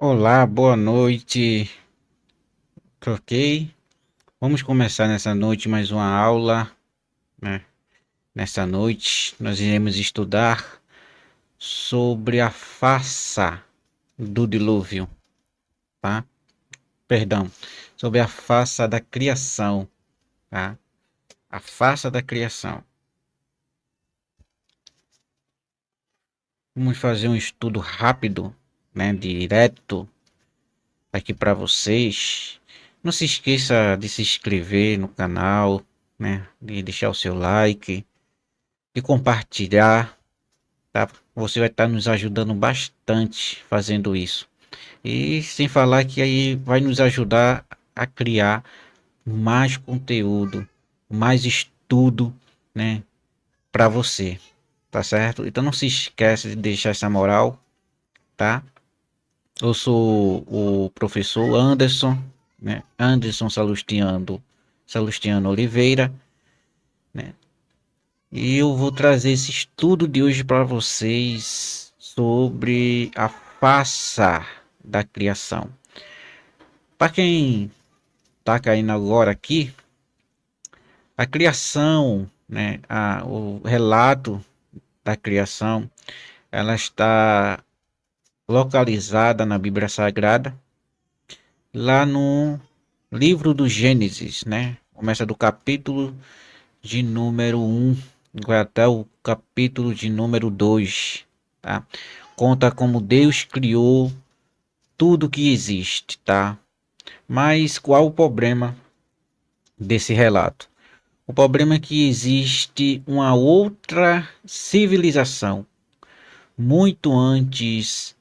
Olá, boa noite. Ok, vamos começar nessa noite mais uma aula, né? Nessa noite nós iremos estudar sobre a farsa do dilúvio, tá? Perdão, sobre a farsa da criação, tá? A farsa da criação. Vamos fazer um estudo rápido, né? Direto aqui para vocês. Não se esqueça de se inscrever no canal, né? De deixar o seu like, de compartilhar, tá? Você vai estar nos ajudando bastante fazendo isso. E sem falar que aí vai nos ajudar a criar mais conteúdo, mais estudo, né, para você, tá certo? Então não se esquece de deixar essa moral, tá? Eu sou o professor Anderson, né? Anderson Salustiano Oliveira, né? E eu vou trazer esse estudo de hoje para vocês sobre a farsa da criação. Para quem está caindo agora aqui, a criação, né, o relato da criação, ela está localizada na Bíblia Sagrada, lá no livro do Gênesis, né? Começa do capítulo de número 1, vai até o capítulo de número 2, tá? Conta como Deus criou tudo que existe, tá? Mas qual o problema desse relato? O problema é que existe uma outra civilização muito antes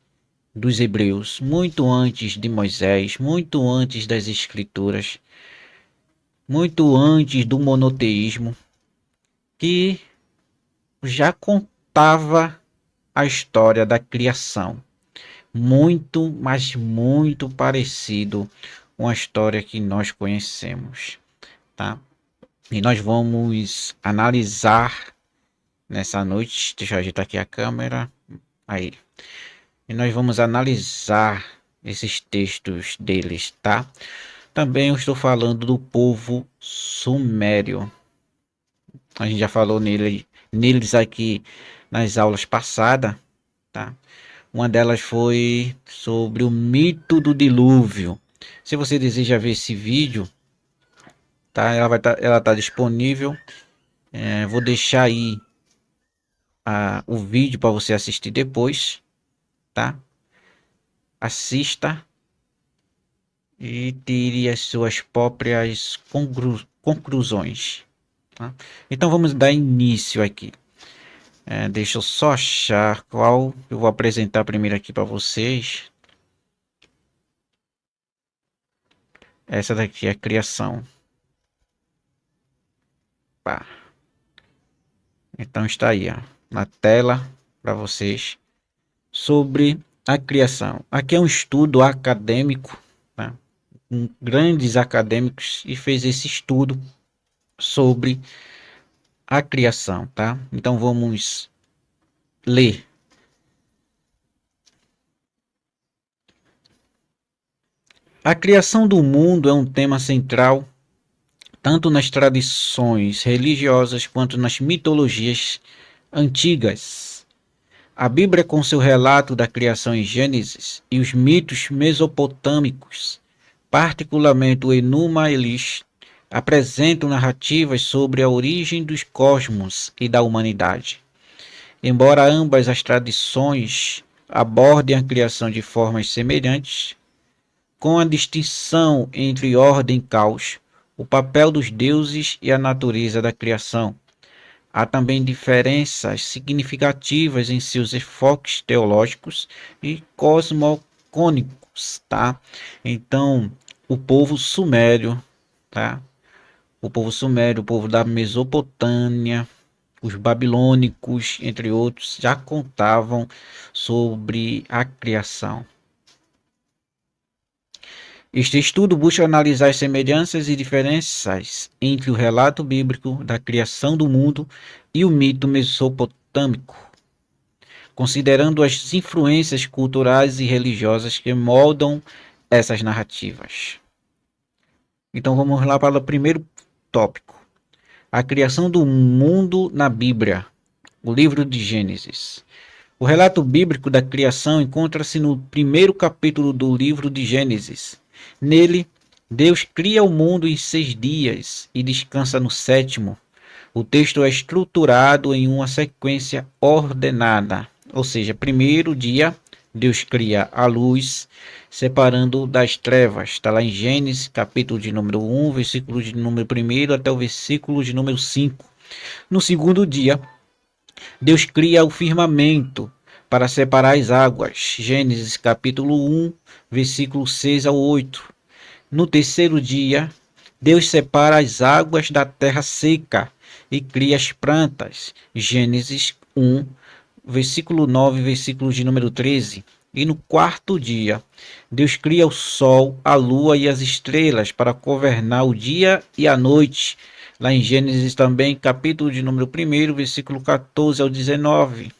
dos hebreus, muito antes de Moisés, muito antes das escrituras, muito antes do monoteísmo, que já contava a história da criação. Muito, mas muito parecido com a história que nós conhecemos, tá? E nós vamos analisar nessa noite, deixa eu ajeitar aqui a câmera, aí. E nós vamos analisar esses textos deles, tá? Também eu estou falando do povo sumério. A gente já falou neles aqui nas aulas passadas, tá? Uma delas foi sobre o mito do dilúvio. Se você deseja ver esse vídeo, tá? Ela tá disponível. Vou deixar aí o vídeo para você assistir depois, tá? Assista e tire as suas próprias conclusões, tá? Então vamos dar início aqui. Deixa eu só achar qual eu vou apresentar primeiro aqui para vocês. Essa daqui é a criação. Pá. Então está aí, ó, na tela para vocês sobre a criação. Aqui é um estudo acadêmico, tá? Grandes acadêmicos e fez esse estudo sobre a criação, tá? Então vamos ler. A criação do mundo é um tema central tanto nas tradições religiosas quanto nas mitologias antigas. A Bíblia, com seu relato da criação em Gênesis e os mitos mesopotâmicos, particularmente o Enuma Elish, apresentam narrativas sobre a origem dos cosmos e da humanidade. Embora ambas as tradições abordem a criação de formas semelhantes, com a distinção entre ordem e caos, o papel dos deuses e a natureza da criação, Há também diferenças significativas em seus enfoques teológicos e cosmogônicos, tá? Então, o povo sumério, tá? O povo sumério, o povo da Mesopotâmia, os babilônicos, entre outros, já contavam sobre a criação. Este estudo busca analisar as semelhanças e diferenças entre o relato bíblico da criação do mundo e o mito mesopotâmico, considerando as influências culturais e religiosas que moldam essas narrativas. Então vamos lá para o primeiro tópico: a criação do mundo na Bíblia, o livro de Gênesis. O relato bíblico da criação encontra-se no primeiro capítulo do livro de Gênesis. Nele, Deus cria o mundo em 6 dias e descansa no sétimo. O texto é estruturado em uma sequência ordenada, ou seja, primeiro dia, Deus cria a luz, separando das trevas. Está lá em Gênesis, capítulo de número 1, versículo de número 1 até o versículo de número 5. No segundo dia, Deus cria o firmamento para separar as águas. Gênesis capítulo 1, versículo 6 ao 8. No terceiro dia, Deus separa as águas da terra seca e cria as plantas. Gênesis 1, versículo 9, versículo de número 13. E no quarto dia, Deus cria o sol, a lua e as estrelas para governar o dia e a noite. Lá em Gênesis também, capítulo de número 1, versículo 14 ao 19.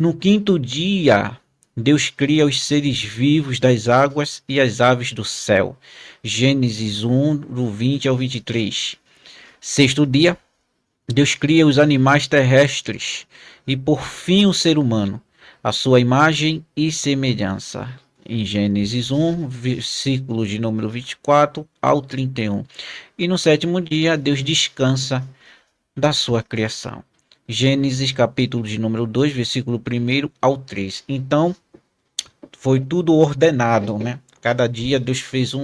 No quinto dia, Deus cria os seres vivos das águas e as aves do céu. Gênesis 1, do 20 ao 23. Sexto dia, Deus cria os animais terrestres e, por fim, o ser humano, a sua imagem e semelhança. Em Gênesis 1, versículo de número 24 ao 31. E no sétimo dia, Deus descansa da sua criação. Gênesis capítulo de número 2, versículo 1 ao 3. Então, foi tudo ordenado, né? Cada dia Deus fez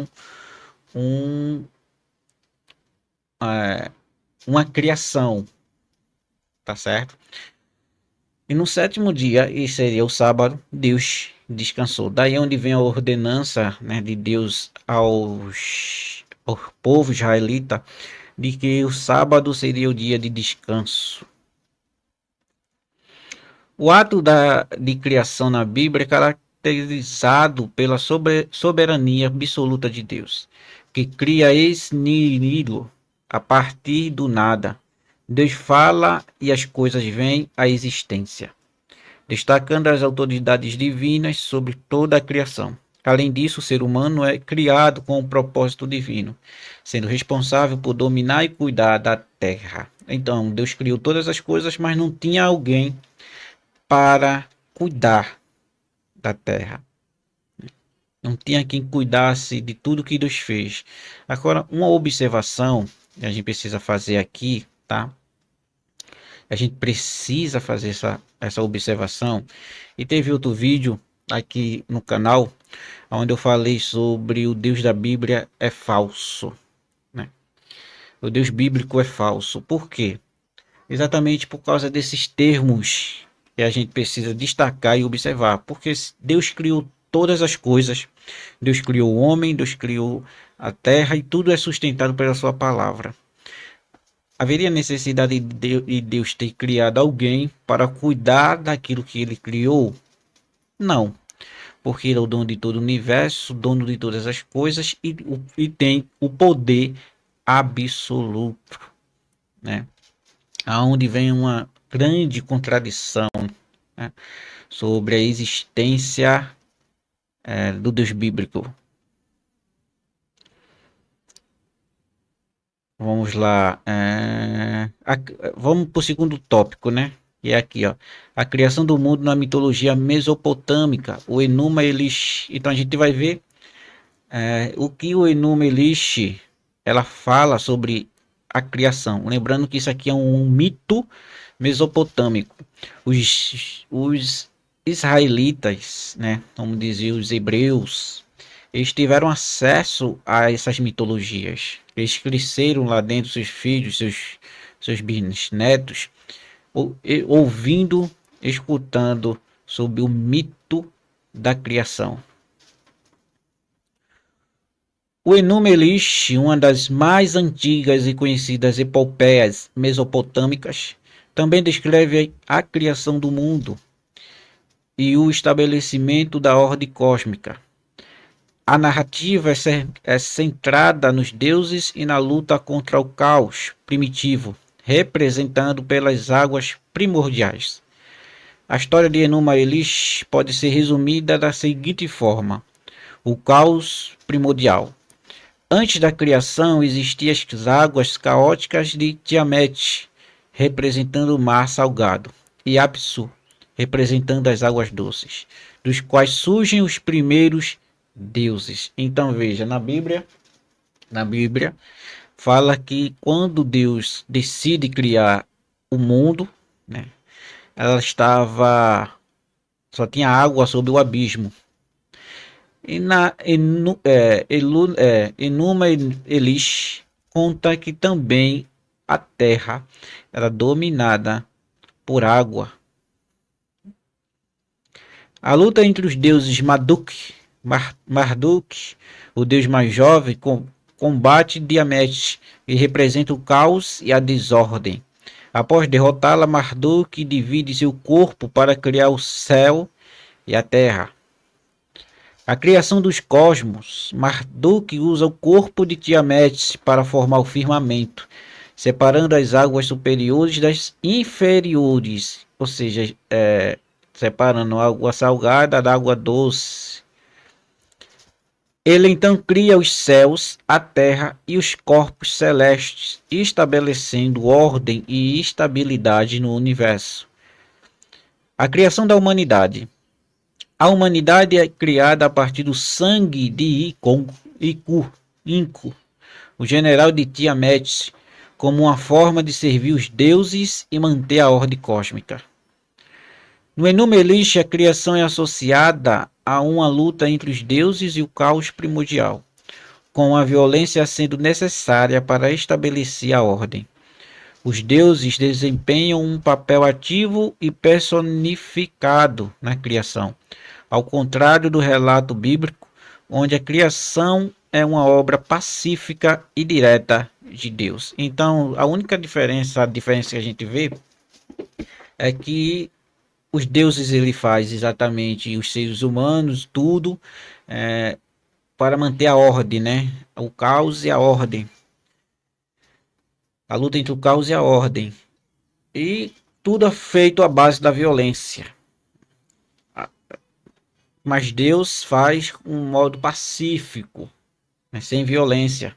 uma criação, tá certo? E no sétimo dia, e seria o sábado, Deus descansou. Daí onde vem a ordenança, né, de Deus ao povo israelita de que o sábado seria o dia de descanso. O ato de criação na Bíblia é caracterizado pela soberania absoluta de Deus, que cria ex nihilo, a partir do nada. Deus fala e as coisas vêm à existência, destacando as autoridades divinas sobre toda a criação. Além disso, o ser humano é criado com um propósito divino, sendo responsável por dominar e cuidar da terra. Então, Deus criou todas as coisas, mas não tinha alguém para cuidar da terra. Não tinha quem cuidasse de tudo que Deus fez. Agora, uma observação que a gente precisa fazer aqui, tá? A gente precisa fazer essa observação. E teve outro vídeo aqui no canal, onde eu falei sobre o Deus da Bíblia é falso, né? O Deus bíblico é falso. Por quê? Exatamente por causa desses termos que a gente precisa destacar e observar. Porque Deus criou todas as coisas. Deus criou o homem, Deus criou a terra e tudo é sustentado pela sua palavra. Haveria necessidade de Deus ter criado alguém para cuidar daquilo que ele criou? Não, porque ele é o dono de todo o universo, dono de todas as coisas e tem o poder absoluto, né? Aonde vem uma grande contradição, né, sobre a existência do Deus bíblico. Vamos lá. Vamos para o segundo tópico, né? E é aqui, ó. A criação do mundo na mitologia mesopotâmica, o Enuma Elish. Então a gente vai ver o que o Enuma Elish ela fala sobre a criação. Lembrando que isso aqui é um mito mesopotâmico. Os israelitas, né? Vamos dizer, os hebreus, eles tiveram acesso a essas mitologias. Eles cresceram lá dentro, seus filhos, seus bisnetos, ouvindo, escutando sobre o mito da criação. O Enuma Elish, uma das mais antigas e conhecidas epopeias mesopotâmicas, também descreve a criação do mundo e o estabelecimento da ordem cósmica. A narrativa é centrada nos deuses e na luta contra o caos primitivo, representado pelas águas primordiais. A história de Enuma Elish pode ser resumida da seguinte forma: o caos primordial. Antes da criação existiam as águas caóticas de Tiamat, representando o mar salgado, e Apsu, representando as águas doces, dos quais surgem os primeiros deuses. Então veja, na Bíblia fala que quando Deus decide criar o mundo, né, ela só tinha água sobre o abismo. E Enuma Elish conta que também a terra era dominada por água. A luta entre os deuses Marduk, o deus mais jovem, combate Tiamat, que representa o caos e a desordem. Após derrotá-la, Marduk divide seu corpo para criar o céu e a terra. A criação dos cosmos. Marduk usa o corpo de Tiamat para formar o firmamento, separando as águas superiores das inferiores, ou seja, separando a água salgada da água doce. Ele então cria os céus, a terra e os corpos celestes, estabelecendo ordem e estabilidade no universo. A criação da humanidade. A humanidade é criada a partir do sangue de Inco, o general de Tiamat, como uma forma de servir os deuses e manter a ordem cósmica. No Enuma Elish, a criação é associada a uma luta entre os deuses e o caos primordial, com a violência sendo necessária para estabelecer a ordem. Os deuses desempenham um papel ativo e personificado na criação, ao contrário do relato bíblico, onde a criação é uma obra pacífica e direta de Deus. Então, a diferença que a gente vê é que os deuses ele faz exatamente os seres humanos, tudo para manter a ordem, né? O caos e a ordem. A luta entre o caos e a ordem. E tudo é feito à base da violência. Mas Deus faz um modo pacífico, né, sem violência.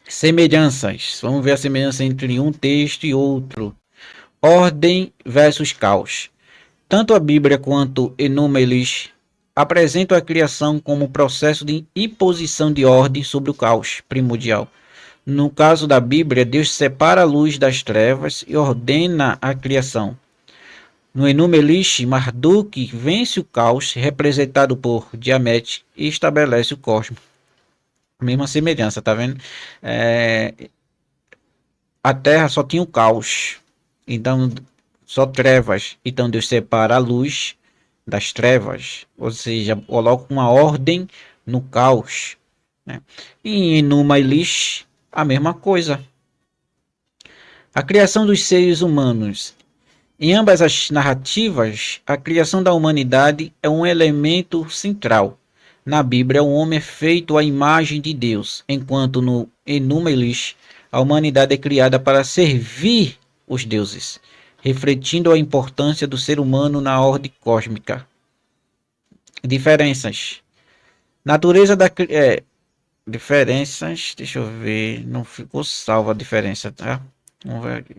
Semelhanças. Vamos ver a semelhança entre um texto e outro. Ordem versus caos. Tanto a Bíblia quanto Enuma Elish apresentam a criação como processo de imposição de ordem sobre o caos primordial. No caso da Bíblia, Deus separa a luz das trevas e ordena a criação. No Enuma Elish, Marduk vence o caos, representado por Tiamat, e estabelece o cosmos. Mesma semelhança, tá vendo? A Terra só tinha o caos, então só trevas. Então Deus separa a luz das trevas, ou seja, coloca uma ordem no caos, né? E em Enuma Elish, a mesma coisa. A criação dos seres humanos. Em ambas as narrativas, a criação da humanidade é um elemento central. Na Bíblia, o homem é feito à imagem de Deus, enquanto no Enuma Elish, a humanidade é criada para servir os deuses, refletindo a importância do ser humano na ordem cósmica. Diferenças. Natureza da diferenças, deixa eu ver, não ficou salva a diferença, tá? Vamos ver aqui.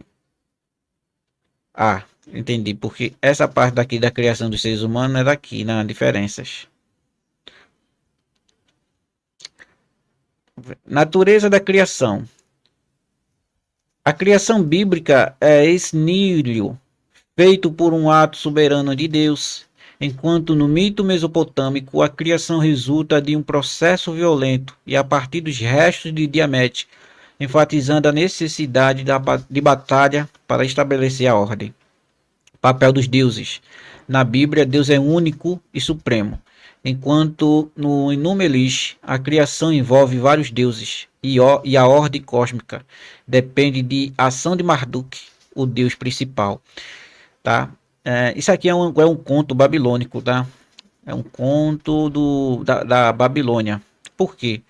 Entendi, porque essa parte daqui da criação dos seres humanos é daqui, na diferenças. Natureza da criação. A criação bíblica é esnílio, feito por um ato soberano de Deus, enquanto no mito mesopotâmico a criação resulta de um processo violento e a partir dos restos de Tiamat, enfatizando a necessidade de batalha para estabelecer a ordem. Papel dos deuses. Na Bíblia, Deus é único e supremo, enquanto no Enuma-Elish a criação envolve vários deuses e a ordem cósmica depende de ação de Marduk, o deus principal. Tá? Isso aqui é um conto babilônico, tá? É um conto da Babilônia. Por quê?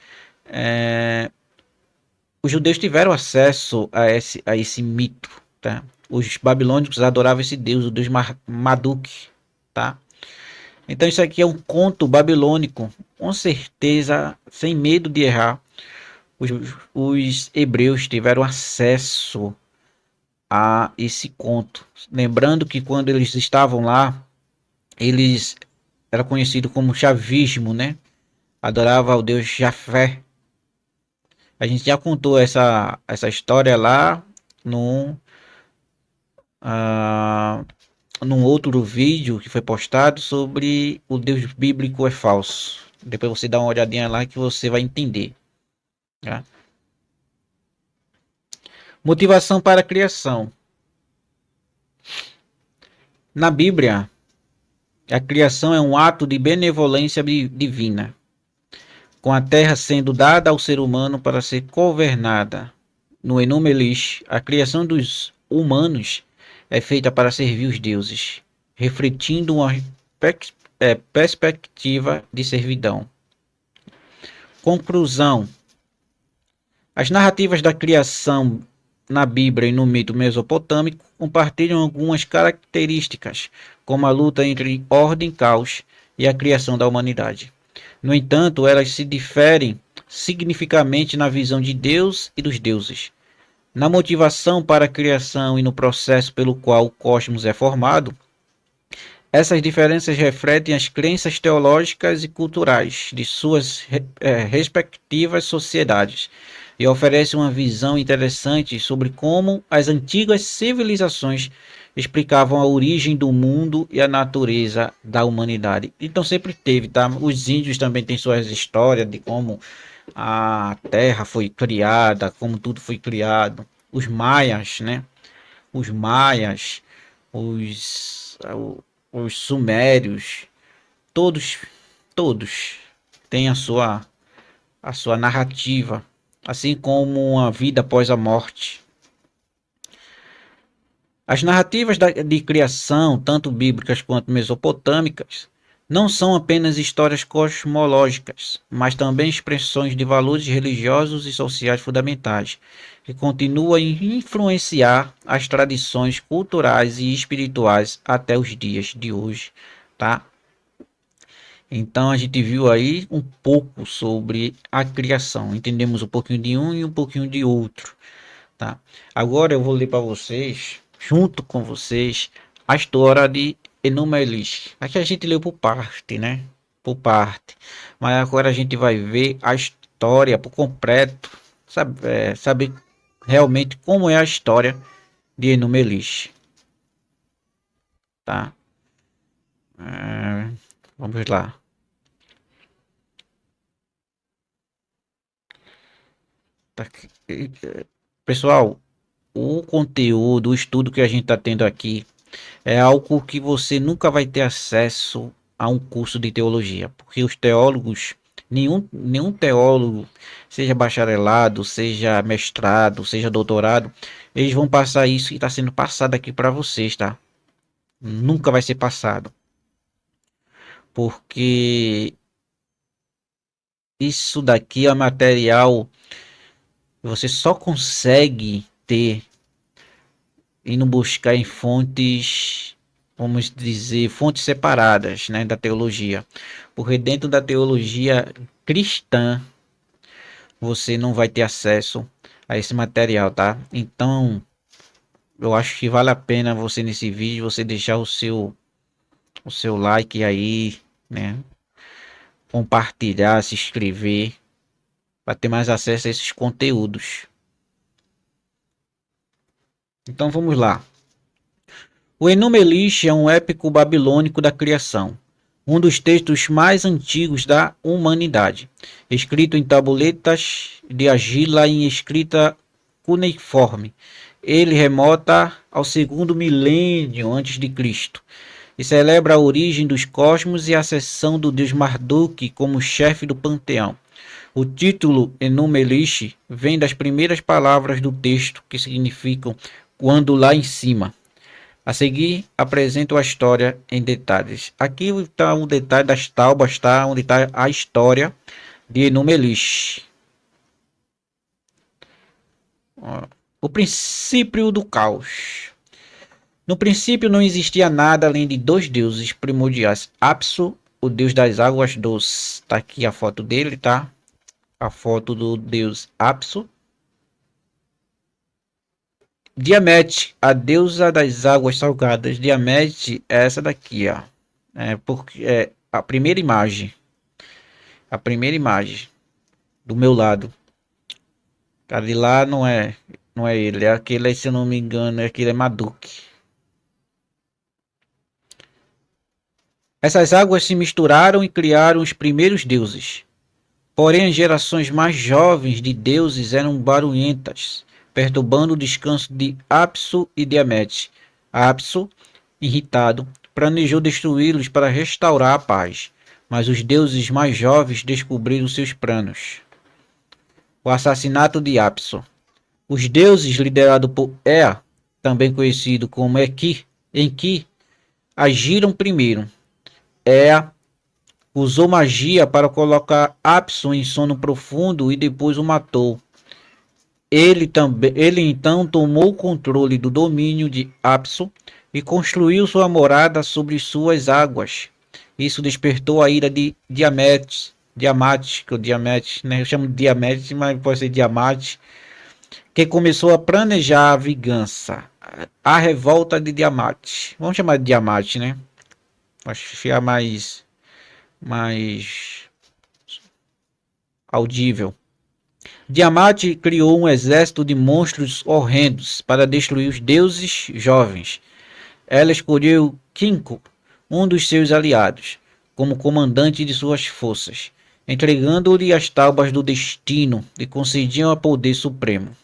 Os judeus tiveram acesso a esse mito, tá? Os babilônicos adoravam esse deus, o deus Marduk, tá? Então isso aqui é um conto babilônico, com certeza, sem medo de errar. Os hebreus tiveram acesso a esse conto. Lembrando que quando eles estavam lá, eles era conhecido como chavismo, né? Adorava ao deus Jafé. A gente já contou essa história lá num, num outro vídeo que foi postado sobre o Deus bíblico é falso. Depois você dá uma olhadinha lá que você vai entender. Tá? Motivação para a criação. Na Bíblia, a criação é um ato de benevolência divina, com a terra sendo dada ao ser humano para ser governada. No Enuma-Elish, a criação dos humanos é feita para servir os deuses, refletindo uma perspectiva de servidão. Conclusão. As narrativas da criação na Bíblia e no mito mesopotâmico compartilham algumas características, como a luta entre ordem e caos e a criação da humanidade. No entanto, elas se diferem significativamente na visão de Deus e dos deuses, na motivação para a criação e no processo pelo qual o cosmos é formado. Essas diferenças refletem as crenças teológicas e culturais de suas respectivas sociedades e oferecem uma visão interessante sobre como as antigas civilizações explicavam a origem do mundo e a natureza da humanidade. Então sempre teve, tá? Os índios também têm suas histórias de como a Terra foi criada, como tudo foi criado. Os maias, né? Os maias, os sumérios, todos têm a sua narrativa, assim como uma vida após a morte. As narrativas de criação, tanto bíblicas quanto mesopotâmicas, não são apenas histórias cosmológicas, mas também expressões de valores religiosos e sociais fundamentais, que continuam a influenciar as tradições culturais e espirituais até os dias de hoje, tá? Então a gente viu aí um pouco sobre a criação, entendemos um pouquinho de um e um pouquinho de outro, tá? Agora eu vou ler para vocês, junto com vocês, a história de Enuma-Elish. Aqui a gente leu por parte, né? Por parte. Mas agora a gente vai ver a história por completo, saber realmente como é a história de Enuma-Elish, tá? Vamos lá. Tá aqui. Pessoal, o conteúdo, o estudo que a gente está tendo aqui é algo que você nunca vai ter acesso a um curso de teologia, porque os teólogos, nenhum teólogo, seja bacharelado, seja mestrado, seja doutorado, eles vão passar isso que está sendo passado aqui para vocês, tá? Nunca vai ser passado, porque isso daqui é material que você só consegue ter indo buscar em fontes, vamos dizer, fontes separadas, né, da teologia. Porque dentro da teologia cristã, você não vai ter acesso a esse material, tá? Então, eu acho que vale a pena você nesse vídeo, você deixar o seu like aí, né? Compartilhar, se inscrever, para ter mais acesso a esses conteúdos. Então vamos lá. O Enuma-Elish é um épico babilônico da criação, um dos textos mais antigos da humanidade, escrito em tabuletas de argila em escrita cuneiforme. Ele remota ao segundo milênio antes de Cristo e celebra a origem dos cosmos e a ascensão do deus Marduk como chefe do panteão. O título Enuma-Elish vem das primeiras palavras do texto, que significam quando lá em cima. A seguir, apresento a história em detalhes. Aqui está um detalhe das taubas, tá? Onde está a história de Enuma-Elish. O princípio do caos. No princípio não existia nada além de dois deuses primordiais. Apsu, o deus das águas doces. Tá aqui a foto dele, tá? A foto do deus Apsu. Diamete, a deusa das águas salgadas. Diamete é essa daqui, ó. Porque é a primeira imagem. A primeira imagem do meu lado. Cara de lá não é ele, é aquele, se eu não me engano, aquele é Marduk. Essas águas se misturaram e criaram os primeiros deuses. Porém, as gerações mais jovens de deuses eram barulhentas, perturbando o descanso de Apsu e Diamete. Apsu, irritado, planejou destruí-los para restaurar a paz, mas os deuses mais jovens descobriram seus planos. O assassinato de Apsu. Os deuses, liderados por Ea, também conhecido como Enki, agiram primeiro. Ea usou magia para colocar Apsu em sono profundo e depois o matou. Ele então tomou o controle do domínio de Apsu e construiu sua morada sobre suas águas. Isso despertou a ira de Diamete, né? Eu chamo de Diamete, mas pode ser Diamante, que começou a planejar a vingança, a revolta de Diamante. Vamos chamar de Diamante, né? Acho que fica mais audível. Diamante criou um exército de monstros horrendos para destruir os deuses jovens. Ela escolheu Kinko, um dos seus aliados, como comandante de suas forças, entregando-lhe as tábuas do destino e concediam a poder supremo.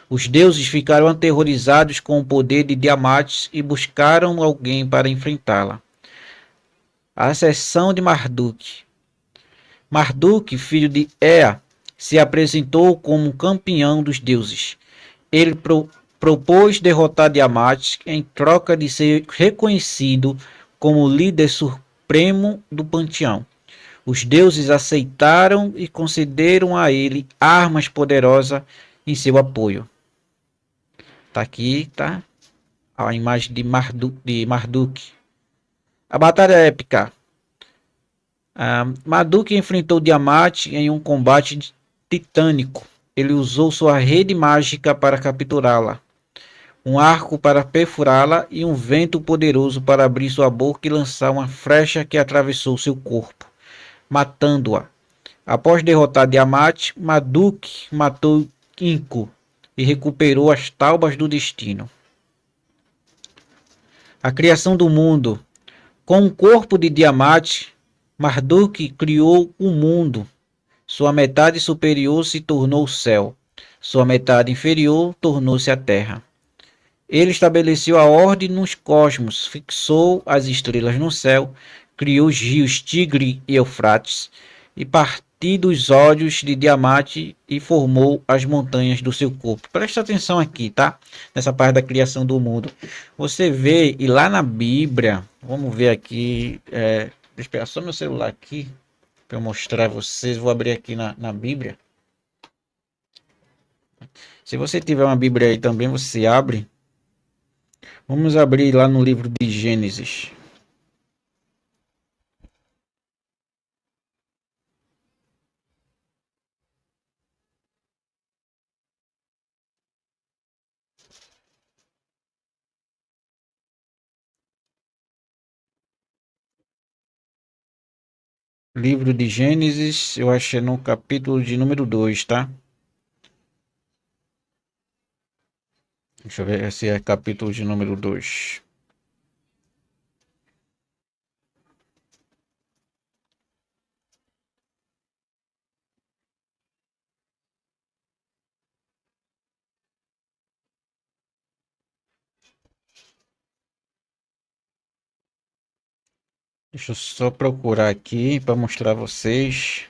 Os deuses ficaram aterrorizados com o poder de Diamante e buscaram alguém para enfrentá-la. A ascensão de Marduk. Marduk, filho de Ea, se apresentou como campeão dos deuses. Ele propôs derrotar Diamante em troca de ser reconhecido como líder supremo do panteão. Os deuses aceitaram e concederam a ele armas poderosas em seu apoio. Tá aqui, tá? A imagem de Marduk. A batalha épica. Marduk enfrentou Diamante em um combate titânico. Ele usou sua rede mágica para capturá-la, um arco para perfurá-la e um vento poderoso para abrir sua boca e lançar uma flecha que atravessou seu corpo, matando-a. Após derrotar Diamante, Marduk matou Kinko e recuperou as tábuas do destino. A criação do mundo. Com o corpo de Diamante, Marduk criou o mundo. Sua metade superior se tornou o céu. Sua metade inferior tornou-se a terra. Ele estabeleceu a ordem nos cosmos, fixou as estrelas no céu, criou os rios Tigre e Eufrates, e partiu dos olhos de Diamante e formou as montanhas do seu corpo. Presta atenção aqui, tá? Nessa parte da criação do mundo. Você vê, e lá na Bíblia, vamos ver aqui, deixa eu pegar só meu celular aqui, para eu mostrar a vocês. Vou abrir aqui na Bíblia. Se você tiver uma Bíblia aí também, você abre. Vamos abrir lá no livro de Gênesis. Livro de Gênesis, eu acho que é no capítulo de número 2, tá? Deixa eu ver se é capítulo de número 2. Deixa eu só procurar aqui para mostrar a vocês.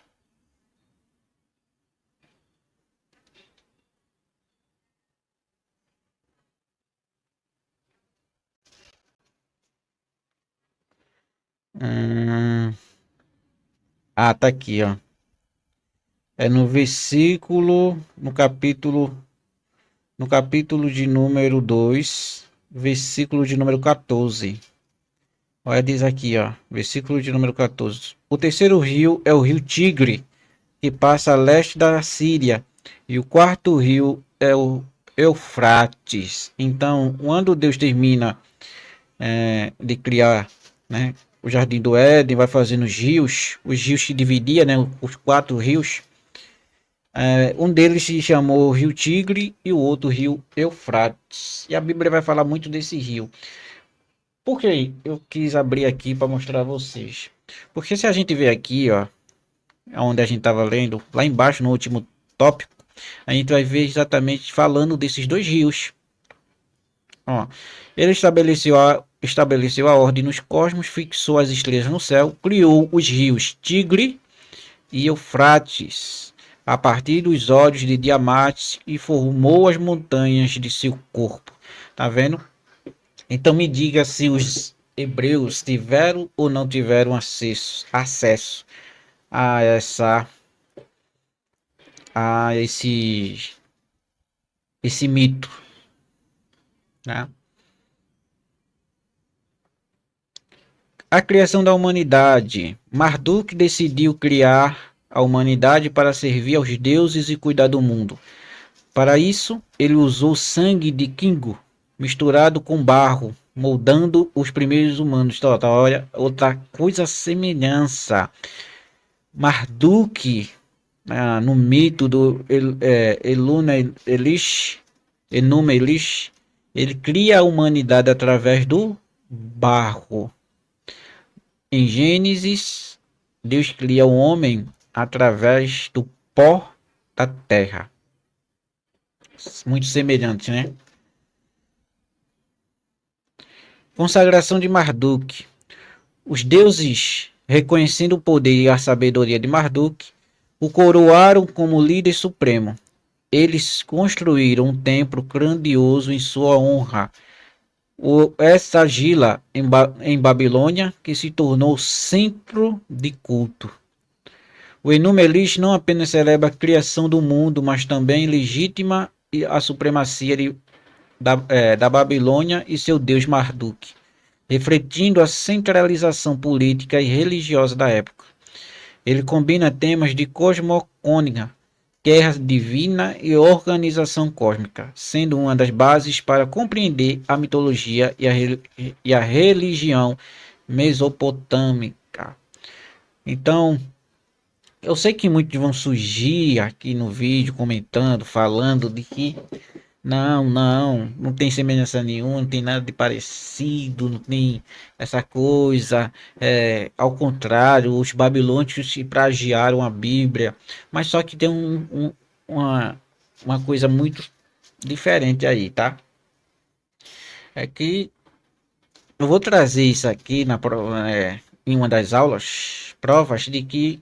Hum, tá aqui, ó. É no versículo, no capítulo de número 2, versículo de número 14. Olha, diz aqui, ó, versículo de número 14. O terceiro rio é o rio Tigre, que passa a leste da Síria, e o quarto rio é o Eufrates. Então, quando Deus termina de criar, né, o jardim do Éden, vai fazendo os rios se dividiam, né, os quatro rios. Um deles se chamou Rio Tigre e o outro Rio Eufrates. E a Bíblia vai falar muito desse rio. Por que eu quis abrir aqui para mostrar a vocês? Porque se a gente ver aqui, ó, onde a gente estava lendo, lá embaixo no último tópico, a gente vai ver exatamente falando desses dois rios. Ó, ele estabeleceu a ordem nos cosmos, fixou as estrelas no céu, criou os rios Tigre e Eufrates a partir dos olhos de Tiamat e formou as montanhas de seu corpo. Tá vendo? Então me diga se os hebreus tiveram ou não tiveram acesso a esse mito, né? A criação da humanidade. Marduk decidiu criar a humanidade para servir aos deuses e cuidar do mundo. Para isso, ele usou sangue de Kingo misturado com barro, moldando os primeiros humanos. Então, olha, outra coisa semelhança. Marduk, no mito do Enuma Elish, ele cria a humanidade através do barro. Em Gênesis, Deus cria o homem através do pó da terra. Muito semelhante, né? Consagração de Marduk. Os deuses, reconhecendo o poder e a sabedoria de Marduk, o coroaram como líder supremo. Eles construíram um templo grandioso em sua honra, o Esagila, em Babilônia, que se tornou centro de culto. O Enuma Elish não apenas celebra a criação do mundo, mas também legitima a supremacia da Babilônia e seu deus Marduk, refletindo a centralização política e religiosa da época. Ele combina temas de cosmogonia, guerra divina e organização cósmica, sendo uma das bases para compreender a mitologia e a religião mesopotâmica. Então, eu sei que muitos vão surgir aqui no vídeo comentando, falando de que não tem semelhança nenhuma, não tem nada de parecido, não tem essa coisa. Ao contrário, os babilônicos se plagiaram a Bíblia, mas só que tem uma coisa muito diferente aí, tá? É que eu vou trazer isso aqui em uma das provas de que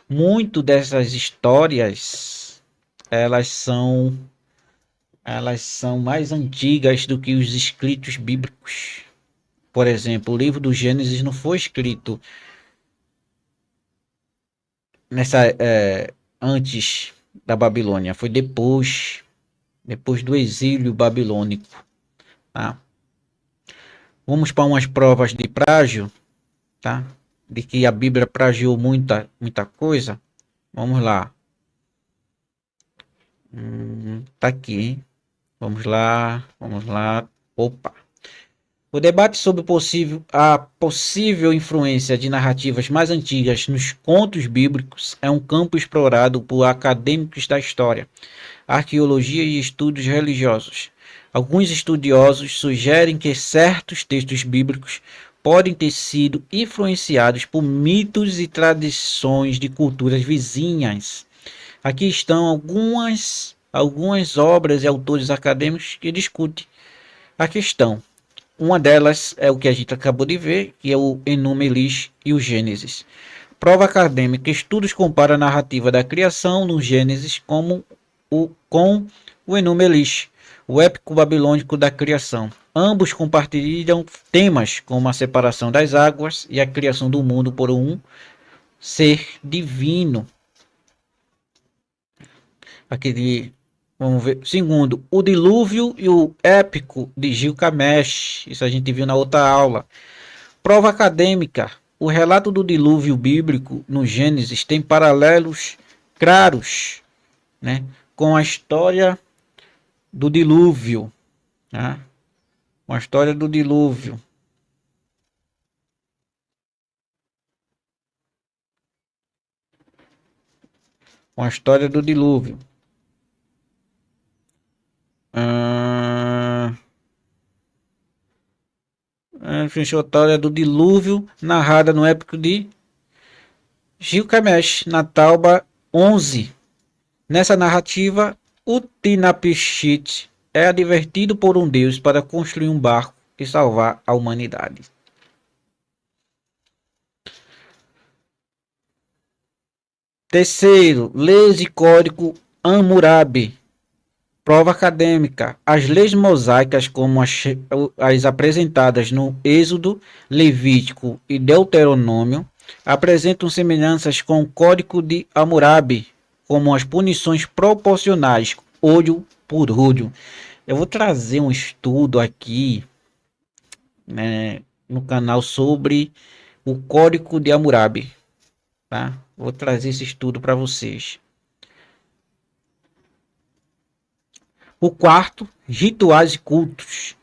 muito dessas histórias elas são mais antigas do que os escritos bíblicos. Por exemplo, o livro do Gênesis não foi escrito antes da Babilônia, foi depois do exílio babilônico, tá? Vamos para umas provas de plágio, tá? De que a Bíblia plagiou muita coisa. Vamos lá. Tá aqui. Vamos lá. Opa. O debate sobre a possível influência de narrativas mais antigas nos contos bíblicos é um campo explorado por acadêmicos da história, arqueologia e estudos religiosos. Alguns estudiosos sugerem que certos textos bíblicos podem ter sido influenciados por mitos e tradições de culturas vizinhas. Aqui estão algumas obras e autores acadêmicos que discutem a questão. Uma delas é o que a gente acabou de ver, que é o Enuma Elish e o Gênesis. Prova acadêmica: estudos comparam a narrativa da criação no Gênesis com o Enuma Elish, o épico babilônico da criação. Ambos compartilham temas como a separação das águas e a criação do mundo por um ser divino. Aquele, vamos ver. Segundo, o dilúvio e o épico de Gilgamesh. Isso a gente viu na outra aula. Prova acadêmica: o relato do dilúvio bíblico no Gênesis tem paralelos claros, né, com a história do dilúvio, né? Com a história do dilúvio. Com a história do dilúvio. A história do dilúvio narrada no épico de Gilgamesh, na Tauba 11. Nessa narrativa, Utnapishtim é advertido por um deus para construir um barco e salvar a humanidade. Terceiro, leis e código Hammurabi. Prova acadêmica: as leis mosaicas, como as apresentadas no Êxodo, Levítico e Deuteronômio, apresentam semelhanças com o Código de Hammurabi, como as punições proporcionais, olho por olho. Eu vou trazer um estudo aqui, né, no canal sobre o Código de Hammurabi, tá? Vou trazer esse estudo para vocês. O quarto, rituais e cultos.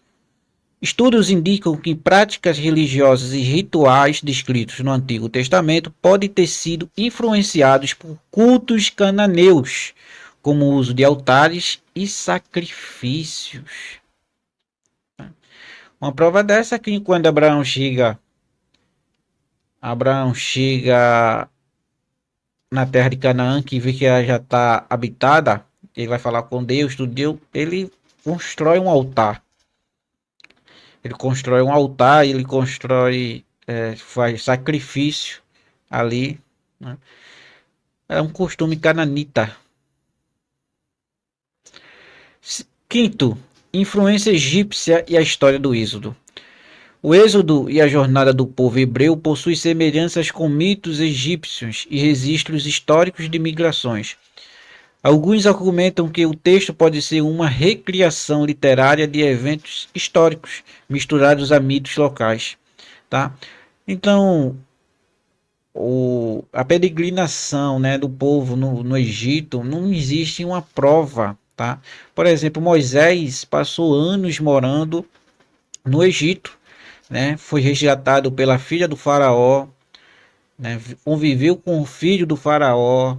Estudos indicam que práticas religiosas e rituais descritos no Antigo Testamento podem ter sido influenciados por cultos cananeus, como o uso de altares e sacrifícios. Uma prova dessa é que quando Abraão chega na terra de Canaã, que vê que ela já está habitada, ele vai falar com Deus, tudo Deus, ele constrói um altar. Ele constrói um altar, ele constrói, faz sacrifício ali, né? É um costume cananita. Quinto, influência egípcia e a história do Êxodo. O Êxodo e a jornada do povo hebreu possuem semelhanças com mitos egípcios e registros históricos de migrações. Alguns argumentam que o texto pode ser uma recriação literária de eventos históricos misturados a mitos locais, tá? Então, a peregrinação, né, do povo no Egito, não existe uma prova, tá? Por exemplo, Moisés passou anos morando no Egito, né? Foi resgatado pela filha do faraó, né? Conviveu com o filho do faraó,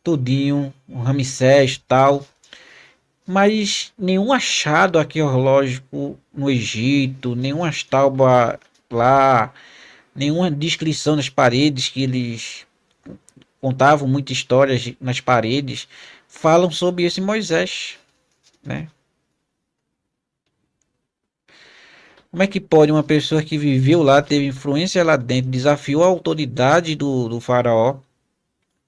tudinho, o Ramsés tal, mas nenhum achado arqueológico no Egito, nenhuma estátua lá, nenhuma descrição nas paredes, que eles contavam muitas histórias nas paredes, falam sobre esse Moisés, né? Como é que pode uma pessoa que viveu lá, teve influência lá dentro, desafiou a autoridade do faraó,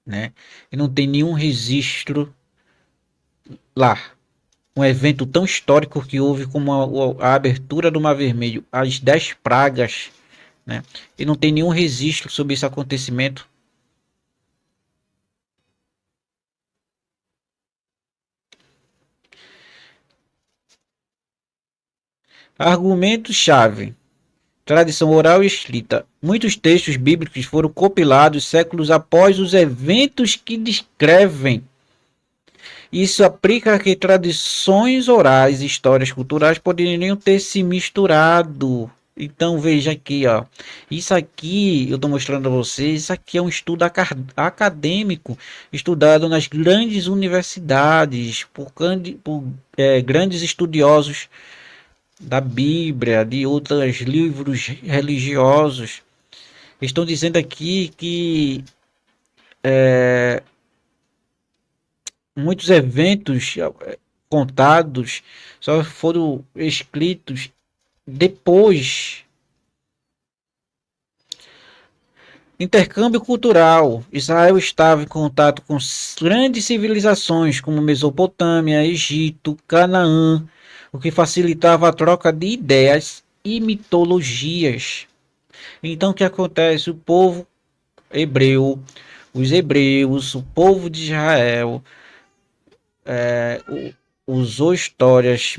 né? E não tem nenhum registro lá. Um evento tão histórico que houve como a abertura do Mar Vermelho, as 10 pragas, né? E não tem nenhum registro sobre esse acontecimento. Argumento-chave: tradição oral e escrita. Muitos textos bíblicos foram compilados séculos após os eventos que descrevem. Isso aplica que tradições orais e histórias culturais poderiam ter se misturado. Então veja aqui, ó. Isso aqui eu estou mostrando a vocês. Isso aqui é um estudo acadêmico, estudado nas grandes universidades por grandes estudiosos da Bíblia, de outros livros religiosos. Estão dizendo aqui que muitos eventos contados só foram escritos Depois, intercâmbio cultural. Israel estava em contato com grandes civilizações como Mesopotâmia, Egito, Canaã, o que facilitava a troca de ideias e mitologias. Então, o que acontece? O povo hebreu, os hebreus, o povo de Israel, usou histórias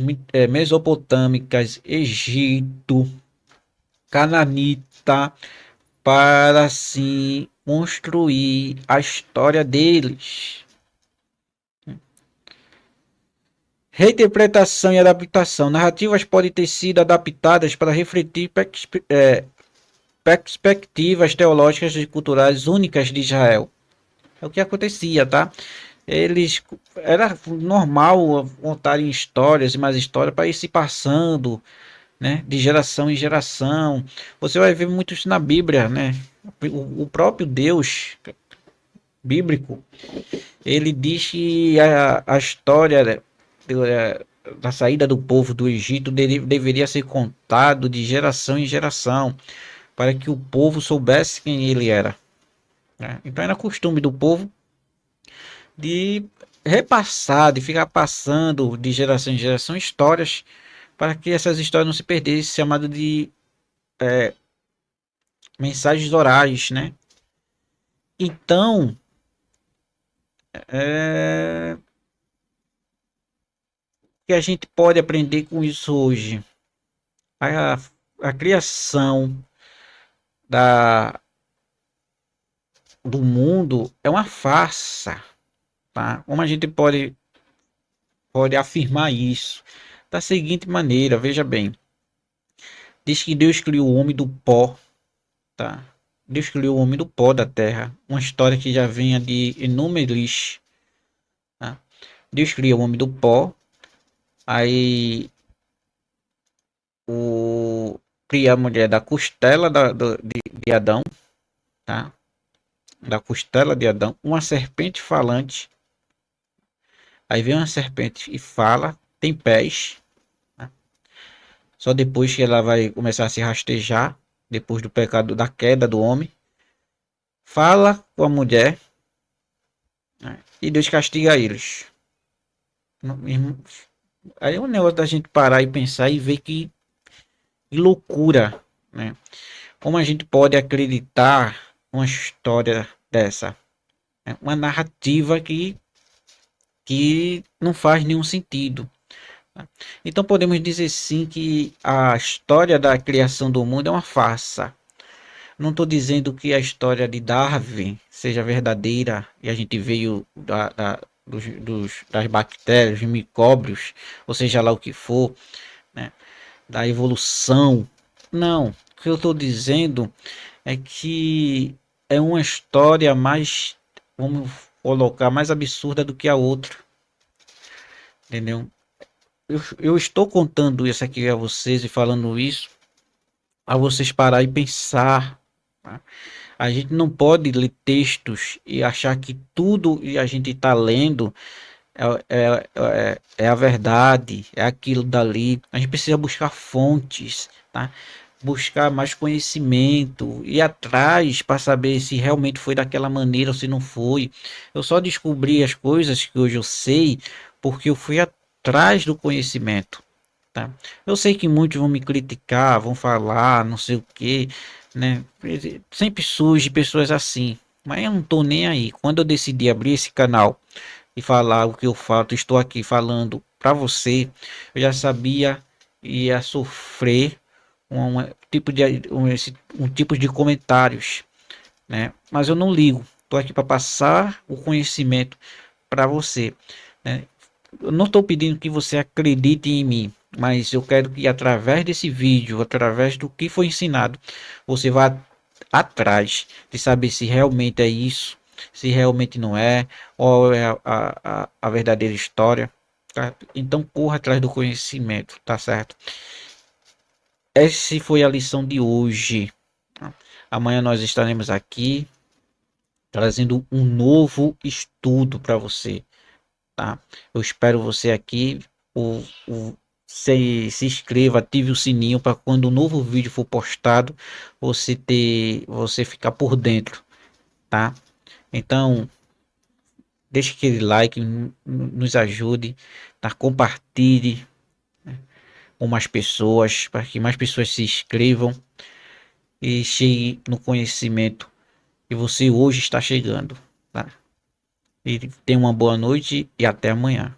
mesopotâmicas, Egito, Cananita, para assim construir a história deles. Reinterpretação e adaptação. Narrativas podem ter sido adaptadas para refletir perspectivas teológicas e culturais únicas de Israel. É o que acontecia, tá? Eles era normal contarem histórias e mais histórias para ir se passando, né, de geração em geração. Você vai ver muito isso na Bíblia, né? O próprio Deus bíblico, ele diz que a história da saída do povo do Egito deveria ser contado de geração em geração, para que o povo soubesse quem ele era, né? Então era costume do povo de repassar, de ficar passando de geração em geração histórias, para que essas histórias não se perdessem, chamado de mensagens orais, né? Então, o que a gente pode aprender com isso hoje? A, a criação da, do mundo é uma farsa, tá? Como a gente pode afirmar isso? Da seguinte maneira, veja bem. Diz que Deus criou o homem do pó, tá? Deus criou o homem do pó da terra. Uma história que já vinha de inúmeros, tá? Deus criou o homem do pó. Aí cria a mulher da costela de Adão, tá? Da costela de Adão, uma serpente falante. Aí vem uma serpente e fala, tem pés, né? Só depois que ela vai começar a se rastejar, depois do pecado da queda do homem. Fala com a mulher, né? E Deus castiga eles. Aí é um negócio da gente parar e pensar e ver que loucura, né? Como a gente pode acreditar uma história dessa? Né? Uma narrativa que não faz nenhum sentido. Tá? Então podemos dizer sim que a história da criação do mundo é uma farsa. Não estou dizendo que a história de Darwin seja verdadeira e a gente veio das bactérias, dos micróbios, ou seja lá o que for, né, da evolução. Não, o que eu estou dizendo é que é uma história mais, vamos colocar, mais absurda do que a outra, entendeu? Eu estou contando isso aqui a vocês e falando isso a vocês parar e pensar, tá? A gente não pode ler textos e achar que tudo que a gente está lendo é a verdade, é aquilo dali. A gente precisa buscar fontes, tá? Buscar mais conhecimento, ir atrás para saber se realmente foi daquela maneira ou se não foi. Eu só descobri as coisas que hoje eu sei porque eu fui atrás do conhecimento, tá? Eu sei que muitos vão me criticar, vão falar, não sei o que, né? Sempre surge pessoas assim, mas eu não tô nem aí. Quando eu decidi abrir esse canal e falar o que eu falo, estou aqui falando para você, eu já sabia ia sofrer tipo um tipo de comentários, né? Mas eu não ligo. Estou aqui para passar o conhecimento para você, né? Eu não estou pedindo que você acredite em mim, mas eu quero que através desse vídeo, através do que foi ensinado, você vá atrás de saber se realmente é isso, se realmente não é, ou é a verdadeira história, tá? Então corra atrás do conhecimento, tá certo? Essa foi a lição de hoje. Amanhã nós estaremos aqui trazendo um novo estudo para você, tá? Eu espero você aqui. O se inscreva, ative o sininho para quando um novo vídeo for postado, você ficar por dentro, tá? Então, deixe aquele like, nos ajude, tá? Compartilhe com mais pessoas, para que mais pessoas se inscrevam e chegue no conhecimento que você hoje está chegando, tá? E tenha uma boa noite e até amanhã.